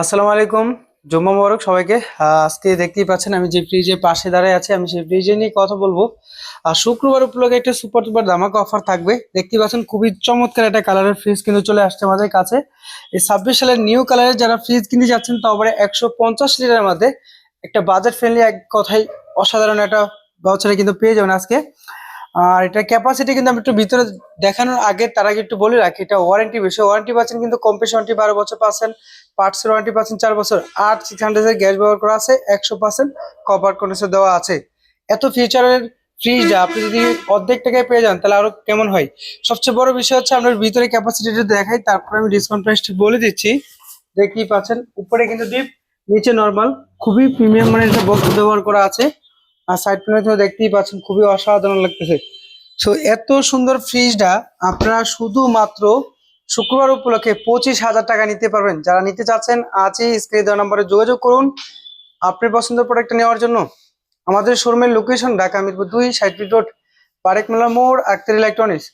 আসসালামু আলাইকুম। জুম্মা মোবারক সবাইকে। আজকে দেখতেই পাচ্ছেন আমি যে ফ্রিজের পাশে দাঁড়ায় আছি, আমি সেই ফ্রিজে নিয়ে কথা বলবো। শুক্রবার উপলক্ষে একটা সুপার সুপার ধামাকা অফার থাকবে। দেখতেই পাচ্ছেন খুবই চমৎকার একটা কালারের ফ্রিজ কিন্তু চলে আসছে আমাদের কাছে। এই 26 সালের নিউ কালারের যারা ফ্রিজ কিনতে যাচ্ছেন, তাও আবার 150 লিটারের মধ্যে একটা বাজেট ফ্রেন্ডলি, এক কথায় অসাধারণ একটা ভাউচারে কিন্তু পেয়ে যাবেন আজকে। আর এটা ক্যাপাসিটি কিন্তু আমি একটু ভিতরে দেখানোর আগে তার আগে একটু বলে রাখি, এটা ওয়ারেন্টি বিষয়। ওয়ারেন্টি পাচ্ছেন কিন্তু কম্প্রেসার ওয়ারেন্টি 12 বছর পাচ্ছেন, পার্টসের ওয়ারেন্টি পাচ্ছেন 4 বছর, আর 600 গ্যাস ব্যবহার করা আছে, 100% কপার কন্ডেন্সার দেওয়া আছে। এত ফিচারের ফ্রিজটা আপনি যদি অর্ধেক টাকায় পেয়ে যান তাহলে আরো কেমন হয়। সবচেয়ে বড় বিষয় হচ্ছে আপনার ভিতরে ক্যাপাসিটিটা দেখাই, তারপরে আমি ডিসকাউন্ট প্রাইসটি বলে দিচ্ছি। দেখতেই পাচ্ছেন উপরে কিন্তু ডিপ, নিচে নরমাল, খুবই প্রিমিয়াম মানের একটা বক্স ব্যবহার করা আছে। আর সাইড প্যানেল দেখতেই পাচ্ছেন খুবই অসাধারণ লাগতেছে। সো এত সুন্দর ফ্রিজটা আপনারা শুধুমাত্র শুক্রবার উপলক্ষে 25,000 টাকা নিতে পারবেন। যারা নিতে চাচ্ছেন আজই স্ক্রিনে দেওয়া নম্বরে যোগাযোগ করুন আপনার পছন্দের প্রোডাক্টটা নেওয়ার জন্য। আমাদের শোরুমের location Dhaka Mirpur 2, 60 fit road, Barek মেলা মোড়, আক্তার ইলেকট্রনিক্স।